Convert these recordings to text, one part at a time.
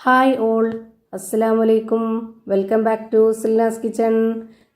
Hi all, അസ്സലാമലൈക്കും. Welcome back to Silnas kitchen.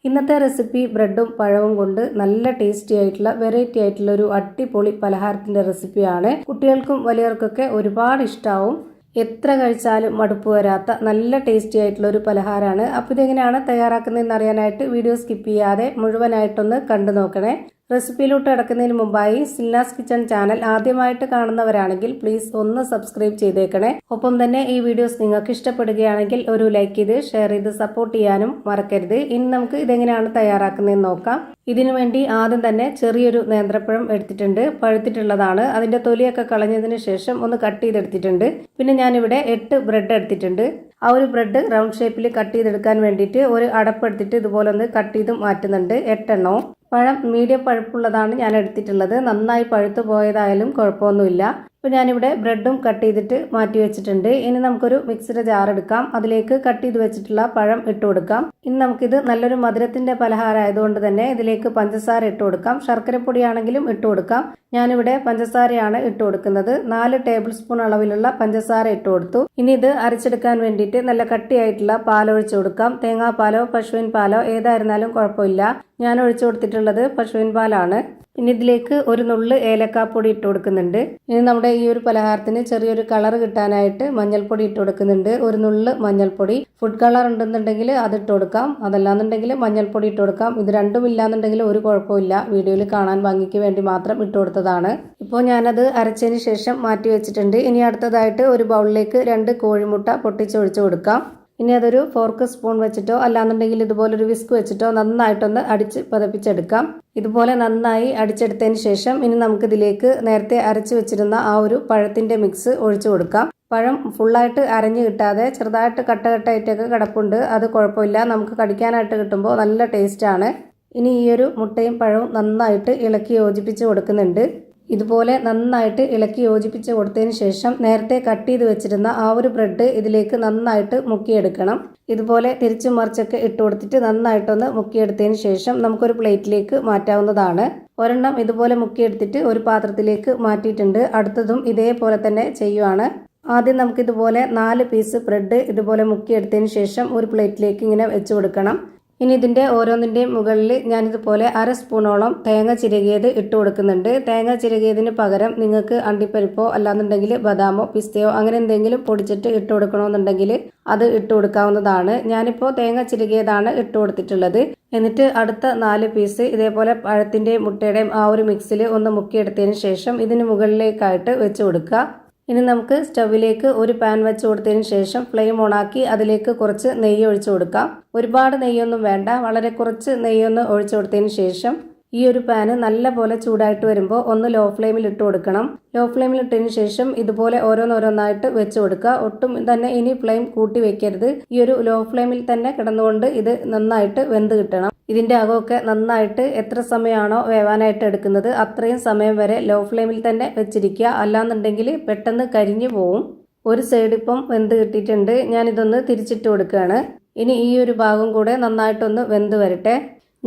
ഇന്നത്തെ recipe ബ്രെഡും പഴവും കൊണ്ട് നല്ല ടേസ്റ്റി ആയിട്ടുള്ള വെറൈറ്റി ആയിട്ടുള്ള ഒരു അടിപൊളി പലഹാരത്തിൻ്റെ റെസിപ്പിയാണ്. കുട്ടികൾക്കും വലിയവർക്കൊക്കെ ഒരുപാട് ഇഷ്ടമാവും. എത്ര കഴിച്ചാലും മടുപ്പ് വരാത്ത നല്ല ടേസ്റ്റി ആയിട്ടുള്ള ഒരു പലഹാരമാണ്. അപ്പോൾ ഇതെങ്ങനെയാണ് തയ്യാറാക്കുന്നതെന്ന് അറിയാനായിട്ട് വീഡിയോ സ്കിപ്പ് ചെയ്യാതെ മുഴുവനായിട്ടൊന്ന് കണ്ടു നോക്കണേ. റെസിപ്പിയിലോട്ട് കിടക്കുന്നതിന് മുമ്പായി സിൽനാസ് കിച്ചൺ ചാനൽ ആദ്യമായിട്ട് കാണുന്നവരാണെങ്കിൽ പ്ലീസ് ഒന്ന് സബ്സ്ക്രൈബ് ചെയ്തേക്കണേ. ഒപ്പം തന്നെ ഈ വീഡിയോസ് നിങ്ങൾക്ക് ഇഷ്ടപ്പെടുകയാണെങ്കിൽ ഒരു ലൈക്ക് ചെയ്ത് ഷെയർ ചെയ്ത് സപ്പോർട്ട് ചെയ്യാനും മറക്കരുത്. ഇനി നമുക്ക് ഇതെങ്ങനെയാണ് തയ്യാറാക്കുന്നതെന്ന് നോക്കാം. ഇതിനു വേണ്ടി ആദ്യം തന്നെ ചെറിയൊരു നേന്ത്രപ്പഴം എടുത്തിട്ടുണ്ട്. പഴുത്തിട്ടുള്ളതാണ്. അതിന്റെ തൊലിയൊക്കെ കളഞ്ഞതിന് ശേഷം ഒന്ന് കട്ട് ചെയ്തെടുത്തിട്ടുണ്ട്. പിന്നെ ഞാനിവിടെ 8 ബ്രെഡ് എടുത്തിട്ടുണ്ട്. ആ ഒരു ബ്രെഡ് റൗണ്ട് ഷേപ്പിൽ കട്ട് ചെയ്തെടുക്കാൻ വേണ്ടിയിട്ട് ഒരു അടപ്പെടുത്തിട്ട് ഇതുപോലെ ഒന്ന് കട്ട് ചെയ്ത് മാറ്റുന്നുണ്ട്. 8 എണ്ണവും. പഴം മീഡിയം പഴുപ്പുള്ളതാണ് ഞാൻ എടുത്തിട്ടുള്ളത്. നന്നായി പഴുത്തു പോയതായാലും കുഴപ്പമൊന്നുമില്ല. അപ്പോൾ ഞാനിവിടെ ബ്രെഡും കട്ട് ചെയ്തിട്ട് മാറ്റി വെച്ചിട്ടുണ്ട്. ഇനി നമുക്കൊരു മിക്സിയുടെ ജാർ എടുക്കാം. അതിലേക്ക് കട്ട് ചെയ്ത് വെച്ചിട്ടുള്ള പഴം ഇട്ട് കൊടുക്കാം. ഇനി നമുക്കിത് നല്ലൊരു മധുരത്തിന്റെ പലഹാരം ആയതുകൊണ്ട് തന്നെ ഇതിലേക്ക് പഞ്ചസാര ഇട്ട് കൊടുക്കാം. ശർക്കരപ്പൊടിയാണെങ്കിലും ഇട്ട് കൊടുക്കാം. ഞാനിവിടെ പഞ്ചസാരയാണ് ഇട്ട് കൊടുക്കുന്നത്. 4 ടേബിൾ സ്പൂൺ അളവിലുള്ള പഞ്ചസാര ഇട്ട് കൊടുത്തു. ഇനി ഇത് അരച്ചെടുക്കാൻ വേണ്ടിയിട്ട് നല്ല കട്ടിയായിട്ടുള്ള പാൽ ഒഴിച്ചു കൊടുക്കാം. തേങ്ങാപ്പാലോ പശുവിൻ പാലോ ഏതായിരുന്നാലും കുഴപ്പമില്ല. ഞാൻ ഒഴിച്ചു കൊടുത്തിട്ടുള്ളത് പശുവിൻ പാലാണ്. ഇനി ഇതിലേക്ക് ഒരു നുള്ള് ഏലക്കാപ്പൊടി ഇട്ട് കൊടുക്കുന്നുണ്ട്. ഇനി നമ്മുടെ ഈ ഒരു പലഹാരത്തിന് ചെറിയൊരു കളർ കിട്ടാനായിട്ട് മഞ്ഞൾപ്പൊടി ഇട്ട് കൊടുക്കുന്നുണ്ട്. ഒരു നുള്ള് മഞ്ഞൾപ്പൊടി. ഫുഡ് കളർ ഉണ്ടെന്നുണ്ടെങ്കിൽ അത് ഇട്ട് കൊടുക്കാം. അതല്ലാന്നുണ്ടെങ്കിൽ മഞ്ഞൾപ്പൊടി ഇട്ട് കൊടുക്കാം. ഇത് രണ്ടും ഇല്ലാന്നുണ്ടെങ്കിൽ ഒരു കുഴപ്പമില്ല. വീഡിയോയിൽ കാണാൻ ഭംഗിക്ക് വേണ്ടി മാത്രം ഇട്ട് കൊടുത്തതാണ്. ഇപ്പോൾ ഞാനത് അരച്ചതിന് ശേഷം മാറ്റി വെച്ചിട്ടുണ്ട്. ഇനി അടുത്തതായിട്ട് ഒരു ബൗളിലേക്ക് 2 കോഴിമുട്ട പൊട്ടിച്ചൊഴിച്ചു കൊടുക്കാം. ഇനി അതൊരു ഫോർക്ക് സ്പൂൺ വെച്ചിട്ടോ അല്ലാന്നുണ്ടെങ്കിൽ ഇതുപോലൊരു വിസ്ക് വെച്ചിട്ടോ നന്നായിട്ടൊന്ന് അടിച്ച് പതപ്പിച്ചെടുക്കാം. ഇതുപോലെ നന്നായി അടിച്ചെടുത്തതിന് ശേഷം ഇനി നമുക്കിതിലേക്ക് നേരത്തെ അരച്ച് വെച്ചിരുന്ന ആ ഒരു പഴത്തിൻ്റെ മിക്സ് ഒഴിച്ചു കൊടുക്കാം. പഴം ഫുള്ളായിട്ട് അരഞ്ഞു കിട്ടാതെ ചെറുതായിട്ട് കട്ടകട്ടായിട്ടൊക്കെ കിടപ്പുണ്ട്. അത് കുഴപ്പമില്ല. നമുക്ക് കടിക്കാനായിട്ട് കിട്ടുമ്പോൾ നല്ല ടേസ്റ്റാണ്. ഇനി ഈ ഒരു മുട്ടയും പഴവും നന്നായിട്ട് ഇളക്കി യോജിപ്പിച്ച് കൊടുക്കുന്നുണ്ട്. ഇതുപോലെ നന്നായിട്ട് ഇളക്കി യോജിപ്പിച്ച് കൊടുത്തതിന് ശേഷം നേരത്തെ കട്ട് ചെയ്ത് വെച്ചിരുന്ന ആ ഒരു ബ്രെഡ് ഇതിലേക്ക് നന്നായിട്ട് മുക്കിയെടുക്കണം. ഇതുപോലെ തിരിച്ചു മറിച്ചൊക്കെ ഇട്ട് കൊടുത്തിട്ട് നന്നായിട്ടൊന്ന് മുക്കിയെടുത്തതിന് ശേഷം നമുക്കൊരു പ്ലേറ്റിലേക്ക് മാറ്റാവുന്നതാണ്. ഒരെണ്ണം ഇതുപോലെ മുക്കിയെടുത്തിട്ട് ഒരു പാത്രത്തിലേക്ക് മാറ്റിയിട്ടുണ്ട്. അടുത്തതും ഇതേപോലെ തന്നെ ചെയ്യുവാണ്. ആദ്യം നമുക്കിതുപോലെ 4 പീസ് ബ്രെഡ് ഇതുപോലെ മുക്കിയെടുത്തതിന് ശേഷം ഒരു പ്ലേറ്റിലേക്ക് ഇങ്ങനെ വെച്ച് കൊടുക്കണം. ഇനി ഇതിൻ്റെ ഓരോന്നിൻ്റെയും മുകളിൽ ഞാനിതുപോലെ 1/2 സ്പൂണോളം തേങ്ങ ചിരകിയത് ഇട്ട് കൊടുക്കുന്നുണ്ട്. തേങ്ങ ചിരകിയതിന് പകരം നിങ്ങൾക്ക് അണ്ടിപ്പരിപ്പോ അല്ലാന്നുണ്ടെങ്കിൽ ബദാമോ പിസ്തയോ അങ്ങനെ എന്തെങ്കിലും പൊടിച്ചിട്ട് ഇട്ട് കൊടുക്കണമെന്നുണ്ടെങ്കിൽ അത് ഇട്ട് കൊടുക്കാവുന്നതാണ്. ഞാനിപ്പോൾ തേങ്ങ ചിരകിയതാണ് ഇട്ട് കൊടുത്തിട്ടുള്ളത്. എന്നിട്ട് അടുത്ത 4 പീസ് ഇതേപോലെ പഴത്തിൻ്റെയും മുട്ടയുടെയും ആ ഒരു മിക്സിൽ ഒന്ന് മുക്കിയെടുത്തതിന് ശേഷം ഇതിന് മുകളിലേക്കായിട്ട് വെച്ച് കൊടുക്കുക. ഇനി നമുക്ക് സ്റ്റൗവിലേക്ക് ഒരു പാൻ വെച്ച് കൊടുത്തതിന് ശേഷം ഫ്ലെയിം ഓണാക്കി അതിലേക്ക് കുറച്ച് നെയ്യ് ഒഴിച്ചു കൊടുക്കാം. ഒരുപാട് നെയ്യൊന്നും വേണ്ട. വളരെ കുറച്ച് നെയ്യൊന്ന് ഒഴിച്ചു കൊടുത്തതിന് ശേഷം ഈ ഒരു പാന് നല്ല പോലെ ചൂടായിട്ട് വരുമ്പോൾ ഒന്ന് ലോ ഫ്ലെയിമിൽ ഇട്ട് കൊടുക്കണം. ലോ ഫ്ലെയിമിൽ ഇട്ടതിന് ശേഷം ഇതുപോലെ ഓരോന്നോരോന്നായിട്ട് വെച്ച് കൊടുക്കുക. ഒട്ടും തന്നെ ഇനി ഫ്ലെയിം കൂട്ടി വെക്കരുത്. ഈ ഒരു ലോ ഫ്ലെയിമിൽ തന്നെ കിടന്നുകൊണ്ട് ഇത് നന്നായിട്ട് വെന്ത് കിട്ടണം. ഇതിൻ്റെ അകമൊക്കെ നന്നായിട്ട് എത്ര സമയമാണോ വേവാനായിട്ട് എടുക്കുന്നത് അത്രയും സമയം വരെ ലോ ഫ്ലെയിമിൽ തന്നെ വെച്ചിരിക്കുക. അല്ലാന്നുണ്ടെങ്കിൽ പെട്ടെന്ന് കരിഞ്ഞു പോവും. ഒരു സൈഡ് ഇപ്പം വെന്ത് കിട്ടിയിട്ടുണ്ട്. ഞാനിതൊന്ന് തിരിച്ചിട്ട് കൊടുക്കുകയാണ്. ഇനി ഈ ഒരു ഭാഗം കൂടെ നന്നായിട്ടൊന്ന് വെന്ത് വരട്ടെ.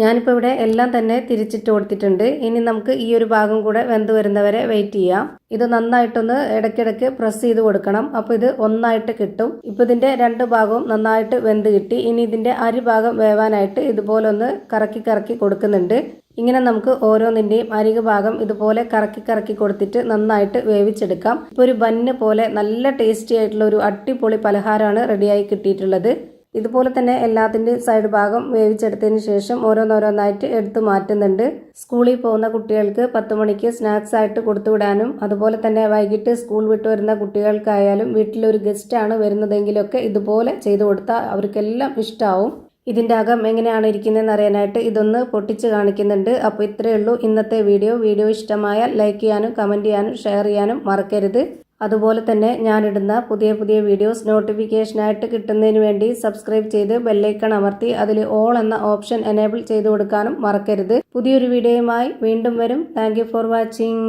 ഞാനിപ്പോൾ ഇവിടെ എല്ലാം തന്നെ തിരിച്ചിട്ട് കൊടുത്തിട്ടുണ്ട്. ഇനി നമുക്ക് ഈ ഒരു ഭാഗം കൂടെ വെന്ത് വരുന്നവരെ വെയിറ്റ് ചെയ്യാം. ഇത് നന്നായിട്ടൊന്ന് ഇടയ്ക്കിടയ്ക്ക് പ്രസ് ചെയ്ത് കൊടുക്കണം. അപ്പോൾ ഇത് ഒന്നായിട്ട് കിട്ടും. ഇപ്പോൾ ഇതിൻ്റെ 2 ഭാഗവും നന്നായിട്ട് വെന്ത് കിട്ടി. ഇനി ഇതിൻ്റെ അരിഭാഗം വേവാനായിട്ട് ഇതുപോലെ ഒന്ന് കറക്കി കറക്കി കൊടുക്കുന്നുണ്ട്. ഇങ്ങനെ നമുക്ക് ഓരോന്നിൻ്റെയും അരികു ഭാഗം ഇതുപോലെ കറക്കി കറക്കി കൊടുത്തിട്ട് നന്നായിട്ട് വേവിച്ചെടുക്കാം. ഇപ്പോൾ ഒരു ബന്ന് പോലെ നല്ല ടേസ്റ്റി ആയിട്ടുള്ള ഒരു അടിപൊളി പലഹാരമാണ് റെഡിയായി കിട്ടിയിട്ടുള്ളത്. ഇതുപോലെ തന്നെ എല്ലാത്തിൻ്റെയും സൈഡ് ഭാഗം വേവിച്ചെടുത്തതിന് ശേഷം ഓരോന്നോരോന്നായിട്ട് എടുത്ത് മാറ്റുന്നുണ്ട്. സ്കൂളിൽ പോകുന്ന കുട്ടികൾക്ക് 10 മണിക്ക് സ്നാക്സ് ആയിട്ട് കൊടുത്തുവിടാനും അതുപോലെ തന്നെ വൈകിട്ട് സ്കൂൾ വിട്ട് വരുന്ന കുട്ടികൾക്കായാലും വീട്ടിലൊരു ഗസ്റ്റാണ് വരുന്നതെങ്കിലൊക്കെ ഇതുപോലെ ചെയ്തു കൊടുത്താൽ അവർക്കെല്ലാം ഇഷ്ടമാവും. ഇതിൻ്റെ അകം എങ്ങനെയാണ് ഇരിക്കുന്നതെന്ന് അറിയാനായിട്ട് ഇതൊന്ന് പൊട്ടിച്ച് കാണിക്കുന്നുണ്ട്. അപ്പോൾ ഇത്രയേ ഉള്ളൂ ഇന്നത്തെ വീഡിയോ ഇഷ്ടമായാൽ ലൈക്ക് ചെയ്യാനും കമൻറ്റ് ചെയ്യാനും ഷെയർ ചെയ്യാനും മറക്കരുത്. അതുപോലെ തന്നെ ഞാനിടുന്ന പുതിയ വീഡിയോസ് നോട്ടിഫിക്കേഷനായിട്ട് കിട്ടുന്നതിന് വേണ്ടി സബ്സ്ക്രൈബ് ചെയ്ത് ബെല്ലൈക്കൺ അമർത്തി അതിൽ ഓൾ എന്ന ഓപ്ഷൻ എനേബിൾ ചെയ്ത് കൊടുക്കാനും മറക്കരുത്. പുതിയൊരു വീഡിയോയുമായി വീണ്ടും വരും. Thank you for watching.